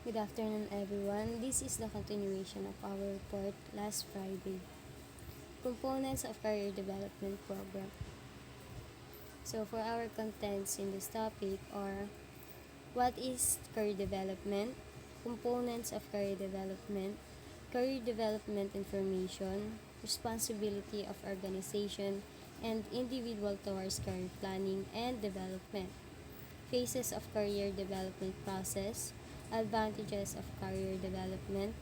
Good afternoon, everyone. This is the continuation of our report last Friday. Components of Career Development Program. So, for our contents in this topic are what is career development, components of career development information, responsibility of organization and individual towards career planning and development, phases of career development process, advantages of career development,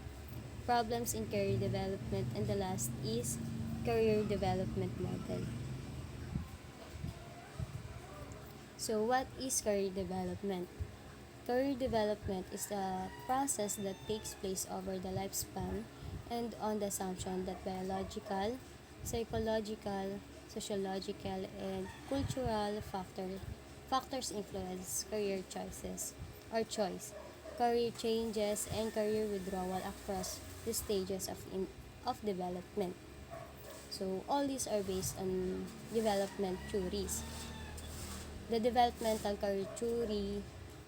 problems in career development, and the last is career development model. So, what is career development? Career development is the process that takes place over the lifespan and on the assumption that biological, psychological, sociological, and cultural factors influence career choices or choice, career changes, and career withdrawal across the stages of development. So all these are based on development theories. The developmental career theory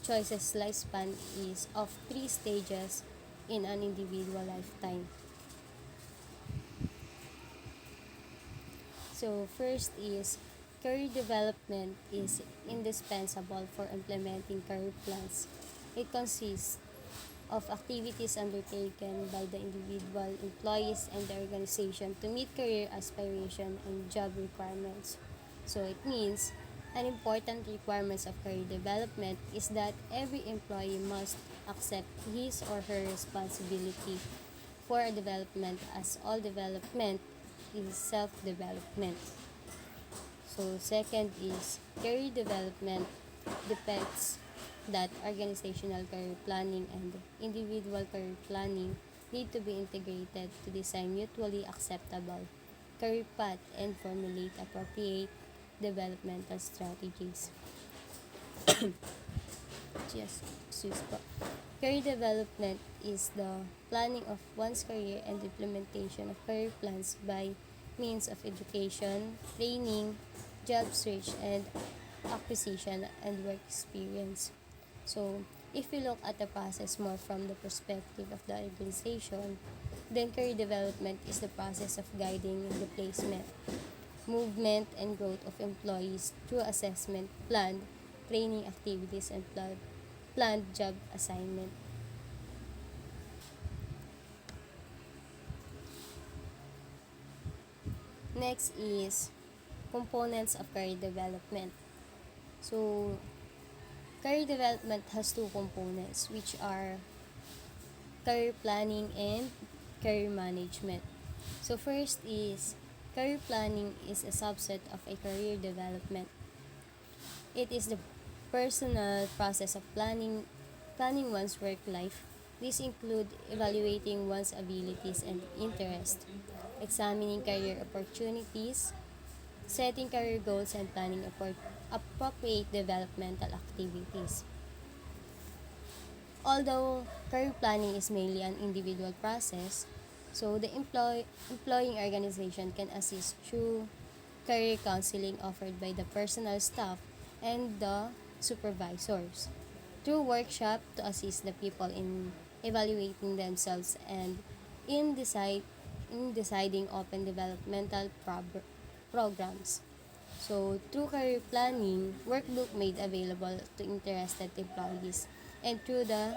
choices lifespan is of three stages in an individual lifetime. So first is career development is indispensable for implementing career plans. It consists of activities undertaken by the individual, employees, and the organization to meet career aspiration and job requirements. So it means an important requirement of career development is that every employee must accept his or her responsibility for a development, as all development is self-development. So second is career development depends that organizational career planning and individual career planning need to be integrated to design mutually acceptable career path and formulate appropriate developmental strategies. Yes, excuse po. Career development is the planning of one's career and implementation of career plans by means of education, training, job search, and acquisition and work experience. So, if we look at the process more from the perspective of the organization, then career development is the process of guiding the placement, movement, and growth of employees through assessment, planned training activities, and planned job assignment. Next is components of career development. So, career development has two components, which are career planning and career management. So, first is career planning is a subset of a career development. It is the personal process of planning one's work life. These include evaluating one's abilities and interests, examining career opportunities, setting career goals, and planning appropriate developmental activities. Although career planning is mainly an individual process, so the employing organization can assist through career counseling offered by the personal staff and the supervisors, through workshop to assist the people in evaluating themselves and in deciding open developmental programs. So, through career planning, workbook made available to interested employees, and through the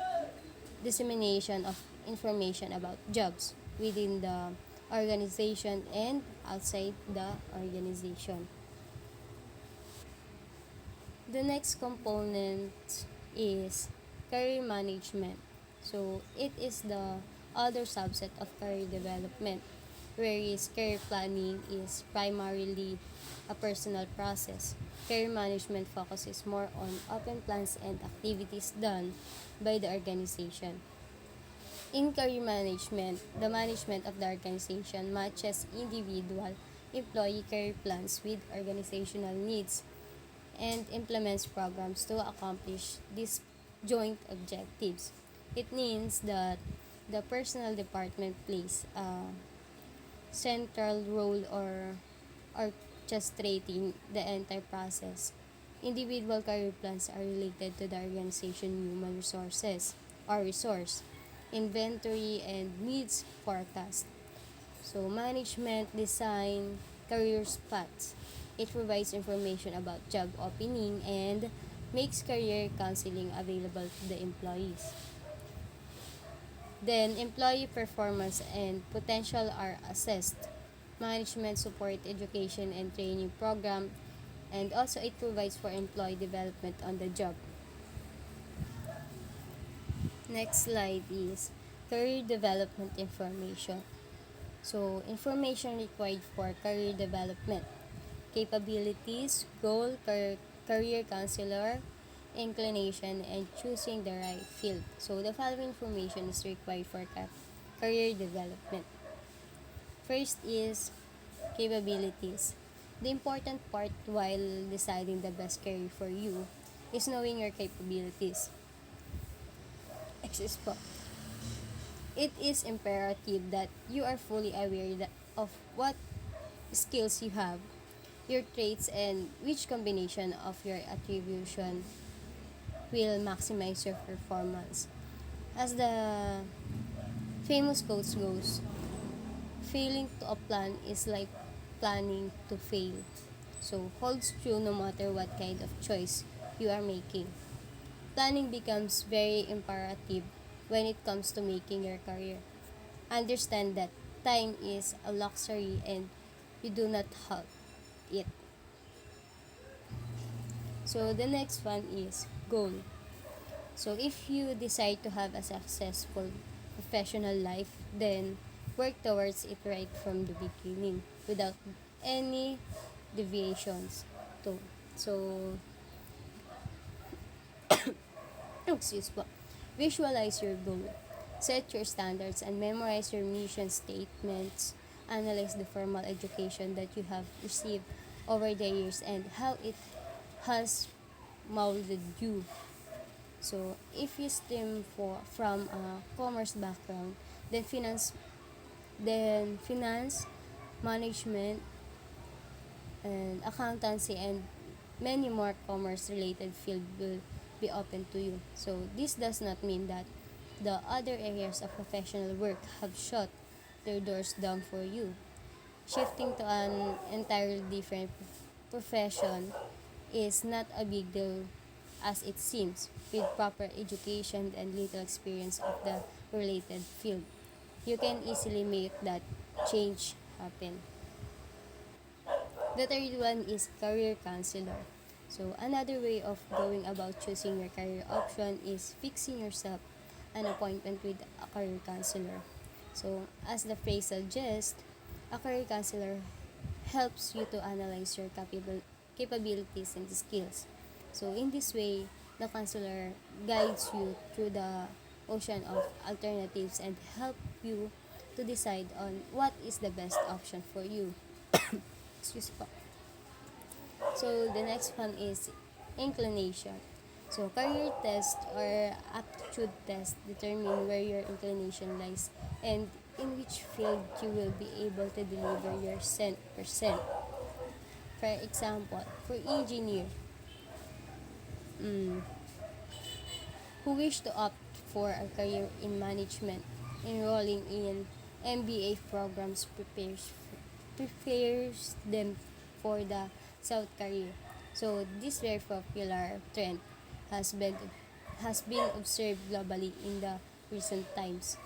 dissemination of information about jobs within the organization and outside the organization. The next component is career management. So, it is the other subset of career development, whereas career planning is primarily a personal process. Career management focuses more on open plans and activities done by the organization. In career management, the management of the organization matches individual employee career plans with organizational needs and implements programs to accomplish these joint objectives. It means that the personal department plays a central role or orchestrating the entire process. Individual career plans are related to the organization human resources. or resource, inventory, and needs forecast. So, management design career paths. It provides information about job opening and makes career counseling available to the employees. Then, employee performance and potential are assessed. Management support education and training program, and also it provides for employee development on the job. Next slide is career development information. So, information required for career development, capabilities, goal, career counselor, inclination, and choosing the right field. So, the following information is required for career development. First is capabilities. The important part while deciding the best career for you is knowing your capabilities. Excuse po. It is imperative that you are fully aware of what skills you have, your traits, and which combination of your attribution will maximize your performance. As the famous quote goes, failing to a plan is like planning to fail. So, holds true no matter what kind of choice you are making. Planning becomes very imperative when it comes to making your career. Understand that time is a luxury and you do not have it. So the next one is goal. So if you decide to have a successful professional life, then work towards it right from the beginning without any deviations. To. So, excuse po. Visualize your goal. Set your standards and memorize your mission statements. Analyze the formal education that you have received over the years and how it has molded you. So, if you stem from a commerce background, then finance, management, and accountancy, and many more commerce related field will be open to you. So, this does not mean that the other areas of professional work have shut their doors down for you. Shifting to an entirely different profession is not a big deal as it seems, with proper education and little experience of the related field. You can easily make that change happen. The third one is career counselor. So another way of going about choosing your career option is fixing yourself an appointment with a career counselor. So as the phrase suggests, a career counselor helps you to analyze your capabilities and skills. So in this way, the counselor guides you through the ocean of alternatives and help you to decide on what is the best option for you. Excuse me. So the next one is inclination. So career test or aptitude test determine where your inclination lies and in which field you will be able to deliver your 100%. For example, for engineer mm, who wish to opt for a career in management, enrolling in MBA programs prepares them for the South career. So this very popular trend has been has been observed globally in the recent times.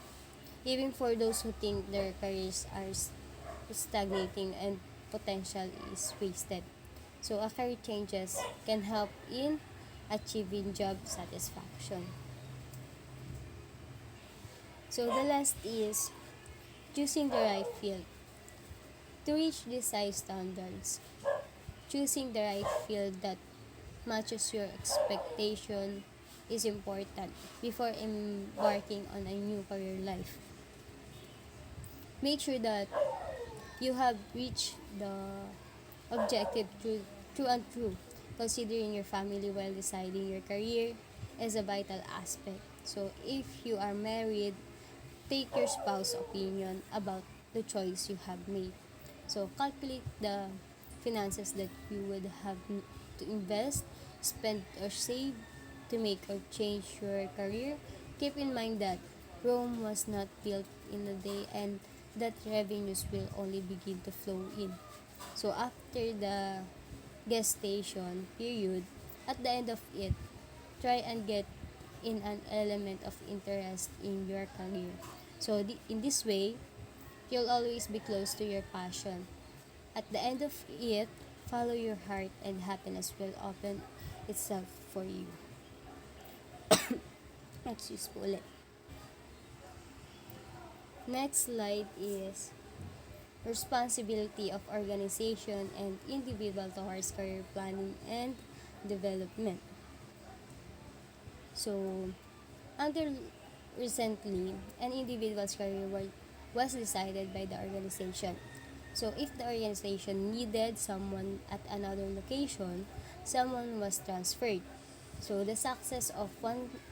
Even for those who think their careers are stagnating and potential is wasted. So a career changes can help in achieving job satisfaction. So the last is choosing the right field. To reach these high standards, choosing the right field that matches your expectation is important before embarking on a new career life. Make sure that you have reached the objective true and true. Considering your family while deciding your career is a vital aspect. So if you are married, take your spouse's opinion about the choice you have made. So calculate the finances that you would have to invest, spend or save to make or change your career Keep in mind that Rome was not built in a day and that revenues will only begin to flow in. So after the gestation period, at the end of it, try and get in an element of interest in your career. So in this way, you'll always be close to your passion. At the end of it, follow your heart and happiness will open itself for you. Excuse po ulit. Next slide is responsibility of organization and individual towards career planning and development. So, until recently, an individual's career was decided by the organization. So, if the organization needed someone at another location, someone was transferred. So, the success of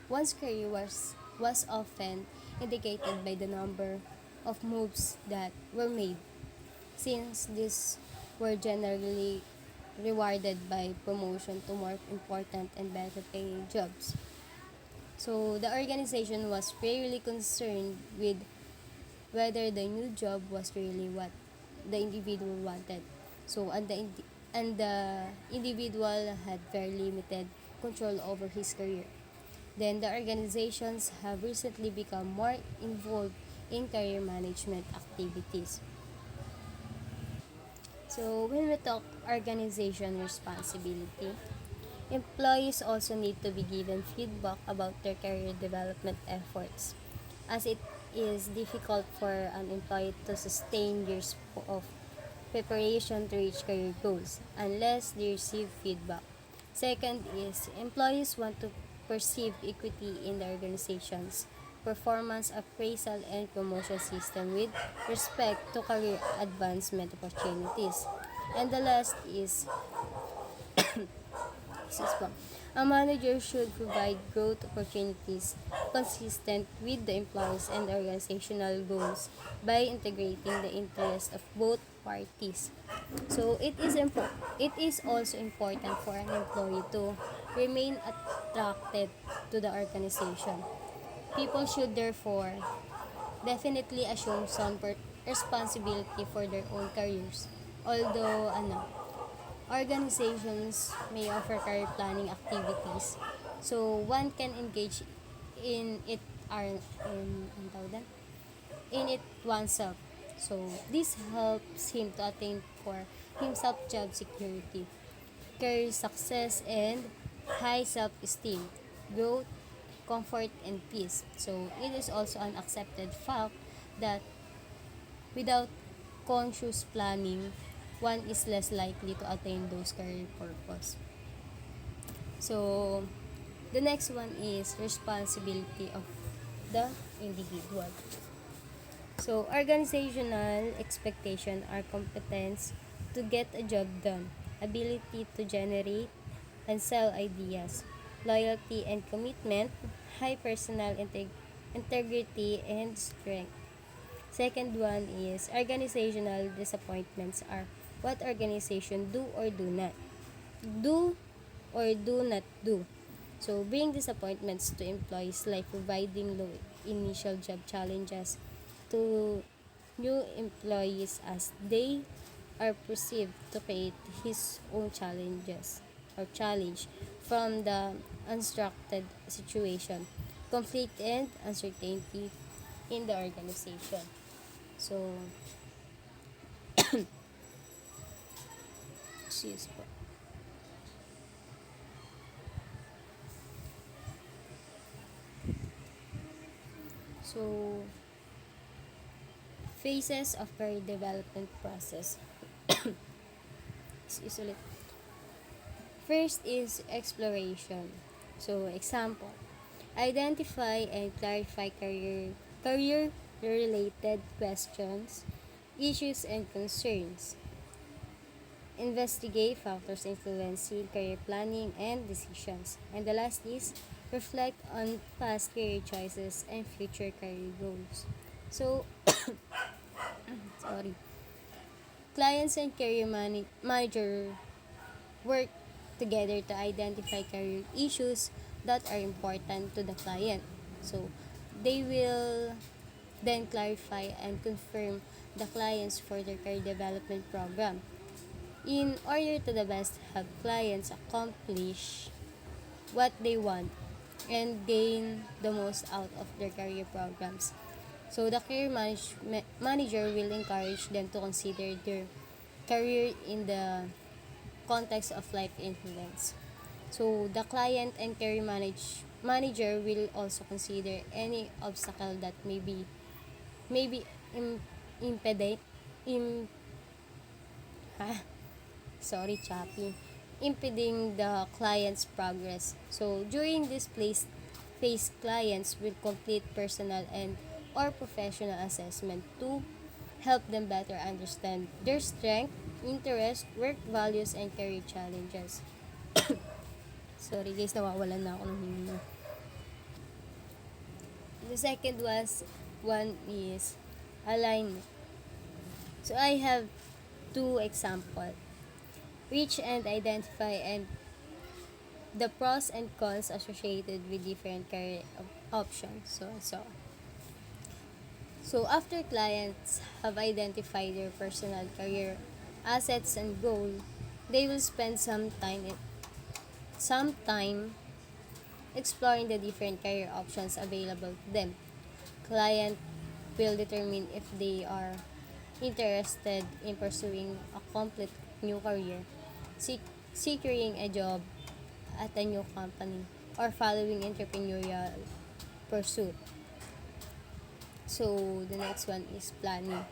one's career was often indicated by the number of moves that were made, since these were generally rewarded by promotion to more important and better paying jobs. So the organization was really concerned with whether the new job was really what the individual wanted. So and the individual had very limited control over his career. Then the organizations have recently become more involved in career management activities. So when we talk organization responsibility, employees also need to be given feedback about their career development efforts, as it is difficult for an employee to sustain years of preparation to reach career goals unless they receive feedback. Second is employees want to perceive equity in the organization's performance appraisal and promotion system with respect to career advancement opportunities. And the last is excuse po, a manager should provide growth opportunities consistent with the employees and organizational goals by integrating the interests of both parties. So it is also important for an employee to remain attracted to the organization. People should therefore definitely assume some responsibility for their own careers. Although organizations may offer career planning activities, so one can engage in it are in it oneself. So this helps him to attain for himself job security, career success, and high self-esteem, growth, comfort, and peace. So it is also an accepted fact that without conscious planning, one is less likely to attain those career purpose. So the next one is responsibility of the individual. So organizational expectation are competence to get a job done, ability to generate and sell ideas, loyalty and commitment, high personal integrity and strength. Second one is organizational disappointments are what organization do or do not do or do not do. So bring disappointments to employees like providing low initial job challenges to new employees as they are perceived to create his own challenges or challenge from the unstructured situation, conflict and uncertainty in the organization. So, excuse po. So, phases of career development process. Excuse ulit. First is exploration. So, example, identify and clarify career related questions, issues and concerns. Investigate factors influencing career planning and decisions. And the last is reflect on past career choices and future career goals. So, sorry. Clients and career manager work together to identify career issues that are important to the client. So they will then clarify and confirm the client's further career development program in order to the best help clients accomplish what they want and gain the most out of their career programs. So the manager will encourage them to consider their career in the context of life influence. So the client and manager will also consider any obstacle that may be impede im ha, sorry choppy impeding the client's progress. So during this phase, clients will complete personal and or professional assessment to help them better understand their strength, interest, work values, and career challenges. Sorry guys, nawawalan na ako ng hinga. The second one is alignment. So I have two examples. Reach and identify and the pros and cons associated with different career options. So after clients have identified their personal career assets and goal, they will spend some time exploring the different career options available to them. Client will determine if they are interested in pursuing a complete new career, securing a job at a new company, or following entrepreneurial pursuit. So the next one is planning.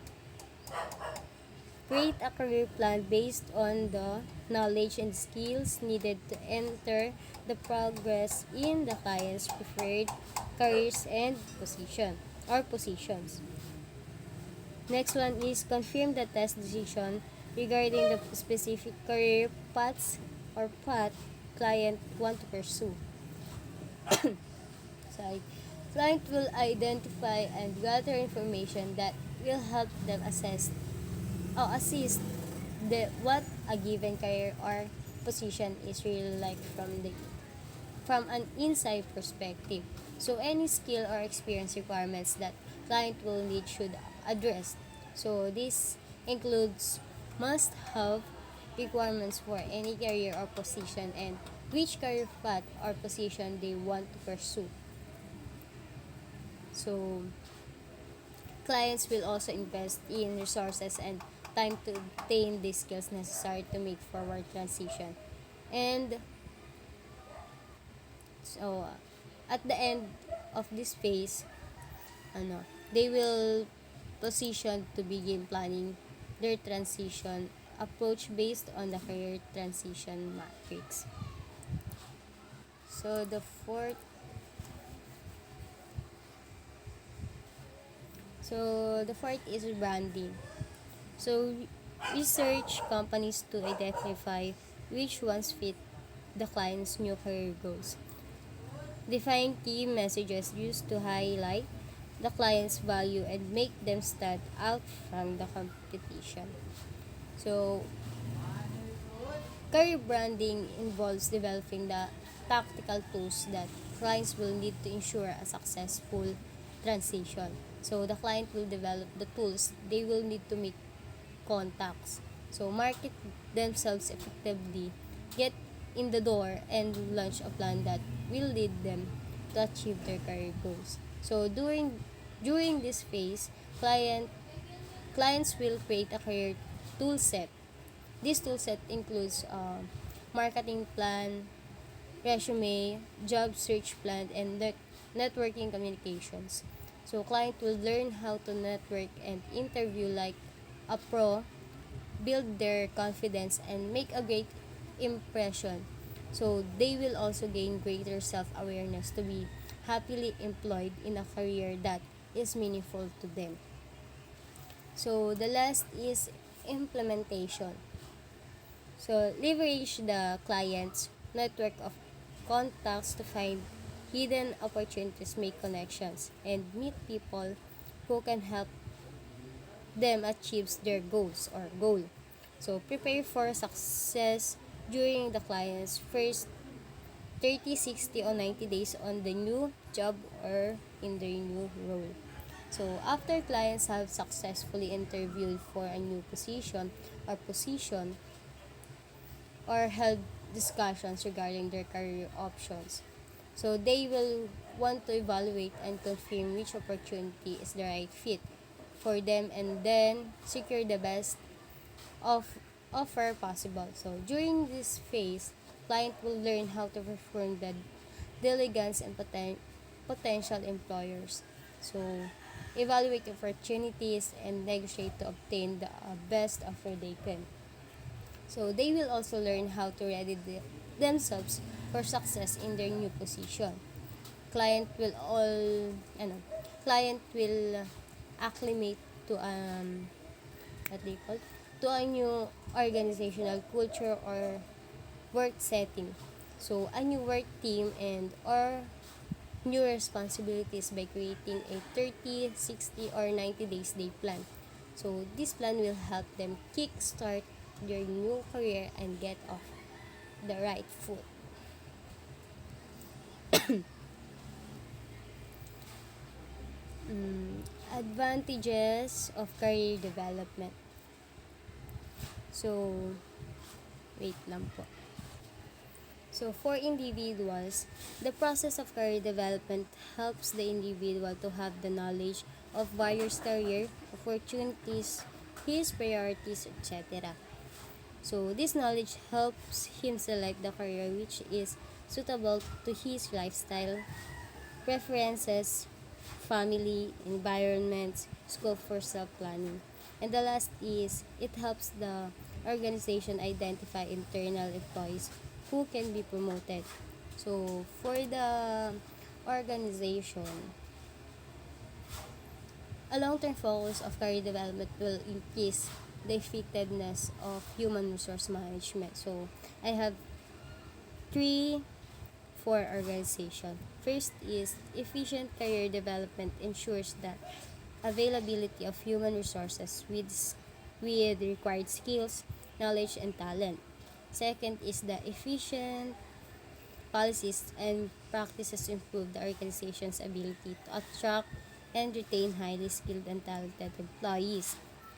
Create a career plan based on the knowledge and skills needed to enter the progress in the client's preferred careers and positions. Next one is confirm the test decision regarding the specific career path client want to pursue. Sorry. Client will identify and gather information that will help them assist what a given career or position is really like from an inside perspective. So any skill or experience requirements that client will need should address. So this includes must have requirements for any career or position and which career path or position they want to pursue. So clients will also invest in resources and time to obtain the skills necessary to make forward transition. And so at the end of this phase, they will position to begin planning their transition approach based on the career transition matrix. So the fourth is branding. So research companies to identify which ones fit the client's new career goals. Define key messages used to highlight the client's value and make them stand out from the competition. So career branding involves developing the tactical tools that clients will need to ensure a successful transition. So the client will develop the tools they will need to make contacts. So market themselves effectively, get in the door and launch a plan that will lead them to achieve their career goals. So during this phase, clients will create a career tool set. This tool set includes marketing plan, resume, job search plan, and networking communications. So client will learn how to network and interview like a pro, build their confidence, and make a great impression. So they will also gain greater self-awareness to be happily employed in a career that is meaningful to them. So the last is implementation. So leverage the client's network of contacts to find hidden opportunities, make connections, and meet people who can help them achieve their goal. So prepare for success during the client's first 30, 60, or 90 days on the new job or in their new role. So, after clients have successfully interviewed for a new position or held discussions regarding their career options, so they will want to evaluate and confirm which opportunity is the right fit for them and then secure the best of offer possible. So during this phase, client will learn how to perform the diligence and potential employers. So evaluate opportunities and negotiate to obtain the best offer they can. So they will also learn how to ready themselves for success in their new position. Client will all ano, client will acclimate to what they call to a new organizational culture or work setting. So a new work team and or new responsibilities by creating a 30, 60, or 90 days day plan. So this plan will help them kickstart their new career and get off the right foot. Advantages of career development. So, wait lang po. So, for individuals, the process of career development helps the individual to have the knowledge of various career opportunities, his priorities, etc. So, this knowledge helps him select the career which is suitable to his lifestyle, preferences, family, environments, scope for self-planning. And the last is, it helps the organization identify internal employees who can be promoted. So, for the organization, a long-term focus of career development will increase the effectiveness of human resource management. So, I have three for organization. First is efficient career development ensures that availability of human resources with required skills, knowledge, and talent. Second is the efficient policies and practices improve the organization's ability to attract and retain highly skilled and talented employees.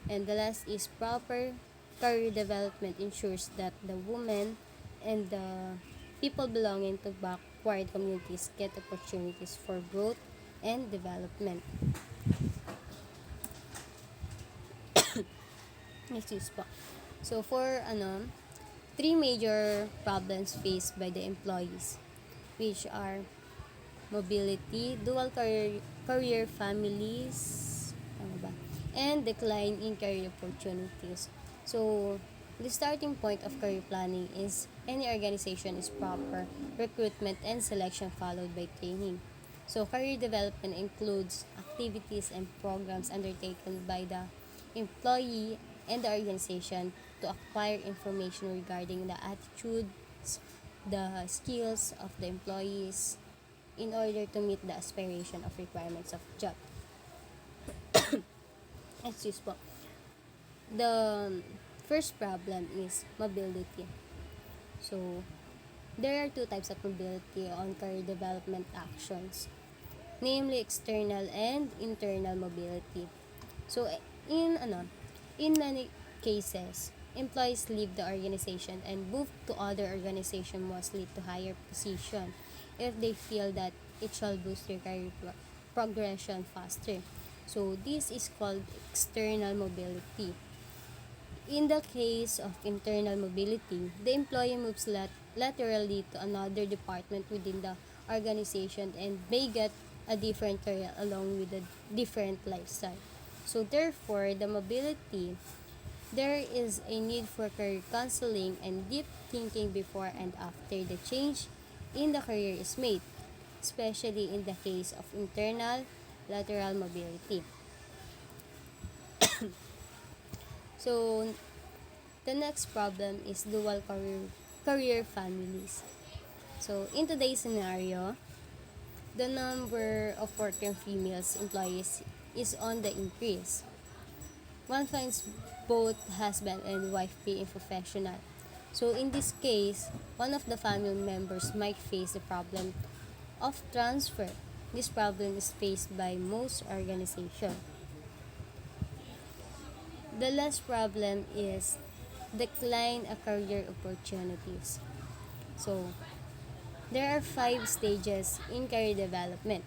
And the last is proper career development ensures that the women and the people belonging to backward communities get opportunities for growth and development. Excuse po. So for three major problems faced by the employees, which are mobility, dual career families, ano ba? And decline in career opportunities. So, the starting point of career planning is any organization is proper recruitment and selection followed by training. So, career development includes activities and programs undertaken by the employee and the organization to acquire information regarding the attitudes, the skills of the employees in order to meet the aspiration of requirements of job. Excuse po. The first problem is mobility. So, there are two types of mobility on career development actions, namely external and internal mobility. So, in many cases, employees leave the organization and move to other organization mostly to higher position if they feel that it shall boost their career progression faster. So, this is called external mobility. In the case of internal mobility, the employee moves laterally to another department within the organization and may get a different career along with a different lifestyle. So therefore, the mobility, there is a need for career counseling and deep thinking before and after the change in the career is made, especially in the case of internal lateral mobility. So, the next problem is dual career families. So, in today's scenario, the number of working females employees is on the increase. One finds both husband and wife being professional. So in this case, one of the family members might face the problem of transfer. This problem is faced by most organizations. The last problem is decline a career opportunities. So there are 5 stages in career development: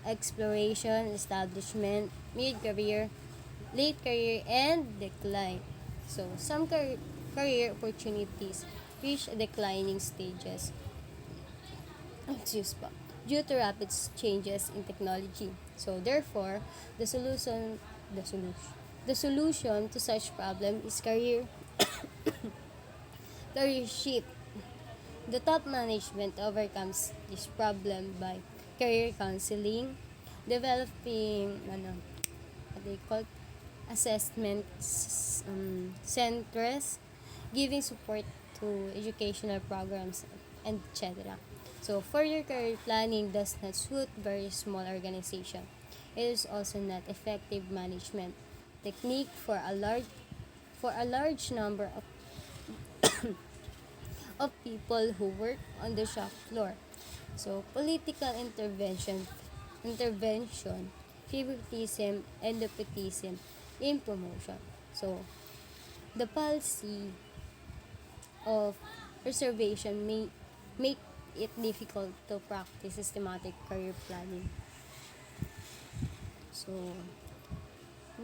exploration, establishment, mid-career, late career, and decline. So some career opportunities reach declining stages excuse pa, due to rapid changes in technology. So therefore, the solution the solution the solution to such problem is career shift. The top management overcomes this problem by career counseling, developing what they call assessment centers, giving support to educational programs, and etc. So, further career planning does not suit very small organization. It is also not effective management technique for a large number of people who work on the shop floor. So, political intervention, favoritism, and nepotism in promotion. So, the policy of reservation may make it difficult to practice systematic career planning. So,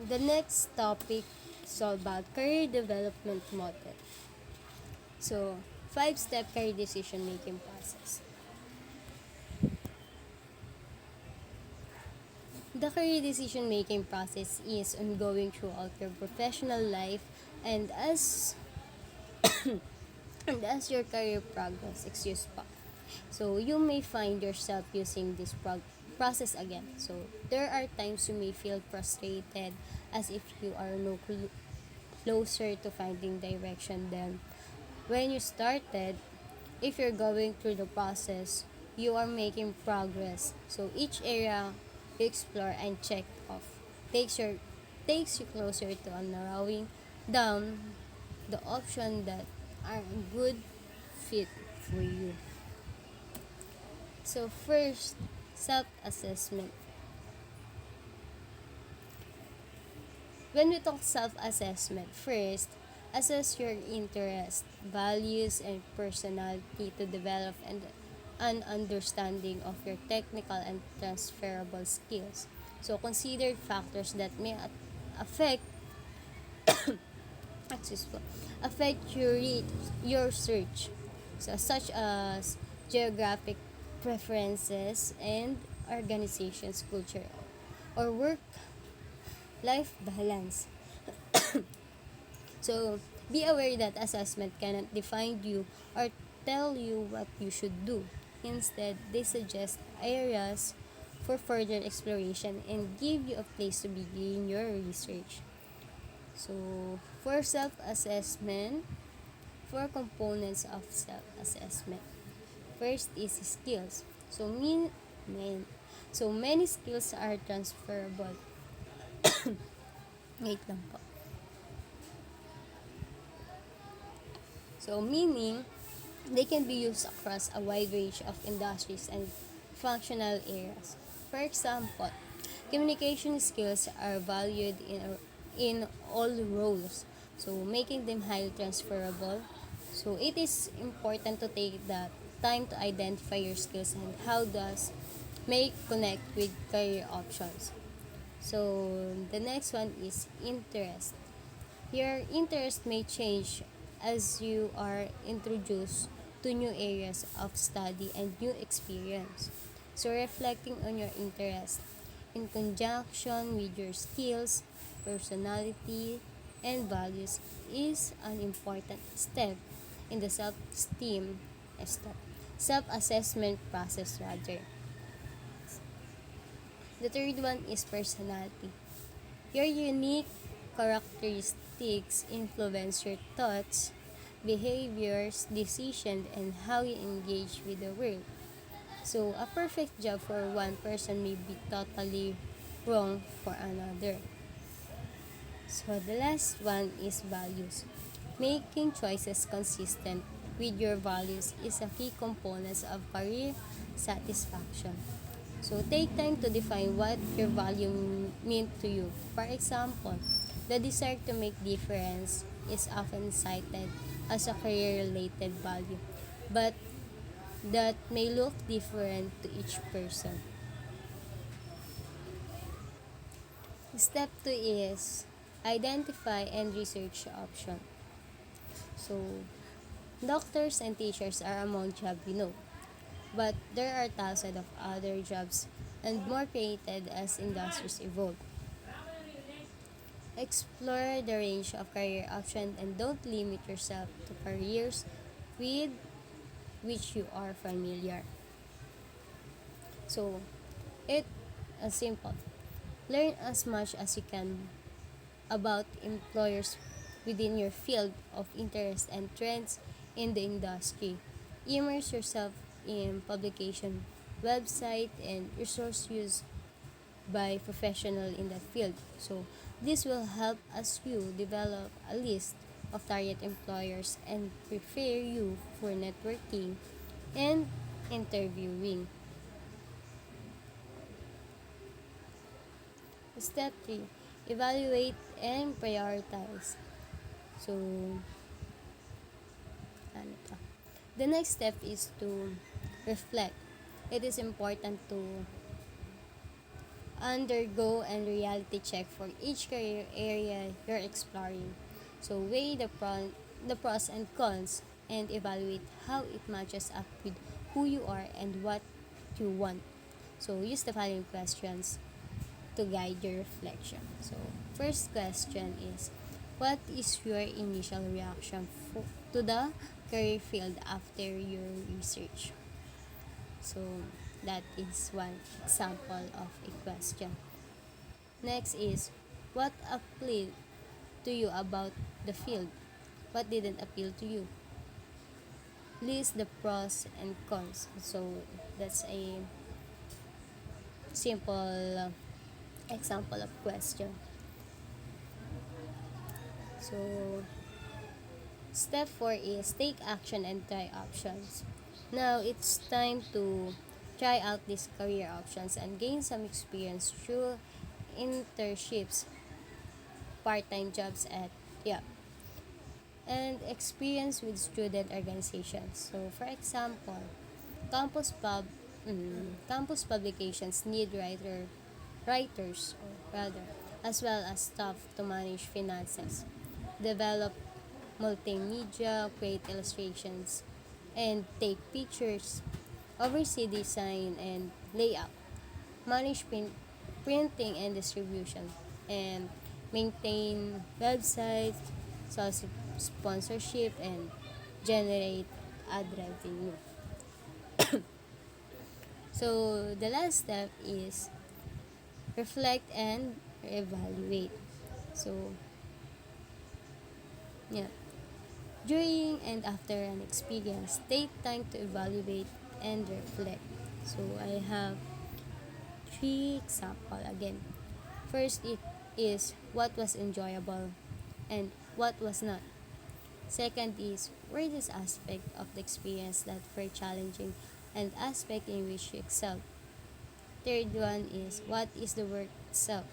the next topic is all about career development model. So, 5-step career decision making process. The career decision making process is ongoing throughout your professional life and as your career progress, So you may find yourself using this process again. So there are times you may feel frustrated as if you are no closer to finding direction than when you started. If you're going through the process, you are making progress. So each area you explore and check off takes your takes you closer to narrowing down the option that are a good fit for you. So first, self-assessment. When we talk self-assessment, first, assess your interest, values, and personality to develop an understanding of your technical and transferable skills. So consider factors that may affect excuse me, affect your search, so such as geographic preferences and organization's culture or work life balance. So be aware that assessment cannot define you or tell you what you should do. Instead, they suggest areas for further exploration and give you a place to begin your research. So, for self-assessment, 4 components of self-assessment. First is skills. So, main, so many skills are transferable. Wait lang po. So, meaning, they can be used across a wide range of industries and functional areas. For example, communication skills are valued in all roles, so making them highly transferable. So it is important to take the time to identify your skills and how does may connect with career options. So the next one is interest. Your interest may change as you are introduced to new areas of study and new experience. So reflecting on your interest in conjunction with your skills, personality, and values is an important step in the self-esteem step, self-assessment process rather. The third one is personality. Your unique characteristics influence your thoughts, behaviors, decisions, and how you engage with the world. So, a perfect job for one person may be totally wrong for another. So, the last one is values. Making choices consistent with your values is a key component of career satisfaction. So take time to define what your value mean to you. For example, the desire to make difference is often cited as a career-related value, but that may look different to each person. Step 2 is identify and research option. So, doctors and teachers are among job we know, but there are thousands of other jobs and more created as industries evolve. Explore the range of career options and don't limit yourself to careers with which you are familiar. So, it is simple. Learn as much as you can about employers within your field of interest and trends in the industry. Immerse yourself in publication, website, and resource used by professionals in the field. So this will help us you develop a list of target employers and prepare you for networking and interviewing. Step 3. Evaluate and prioritize. So, ano to? The next step is to reflect. It is important to undergo and reality check for each career area you're exploring. So weigh the pros and cons and evaluate how it matches up with who you are and what you want. So use the following questions to guide your reflection. So first question is, what is your initial reaction to the career field after your research? So that is one example of a question. Next is, what appealed to you about the field? What didn't appeal to you? List the pros and cons. So that's a simple example of question. So step 4 is take action and try options. Now it's time to try out these career options and gain some experience through internships, part-time jobs at yeah, and experience with student organizations. So for example, campus pub campus publications need writers or rather as well as staff to manage finances, develop multimedia, create illustrations, and take pictures, oversee design and layout, manage printing and distribution, and maintain websites, source sponsorship, and generate ad revenue. So the last step is reflect and evaluate. So yeah, during and after an experience, take time to evaluate and reflect. So I have three example again. First, it is what was enjoyable and what was not. Second is where this aspect of the experience that were challenging and aspect in which you excelled. Third one is what is the work itself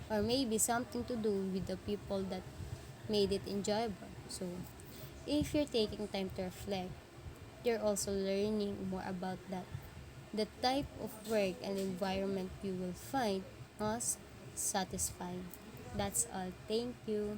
or maybe something to do with the people that made it enjoyable. So if you're taking time to reflect, you're also learning more about that. The type of work and environment you will find most satisfying. That's all. Thank you.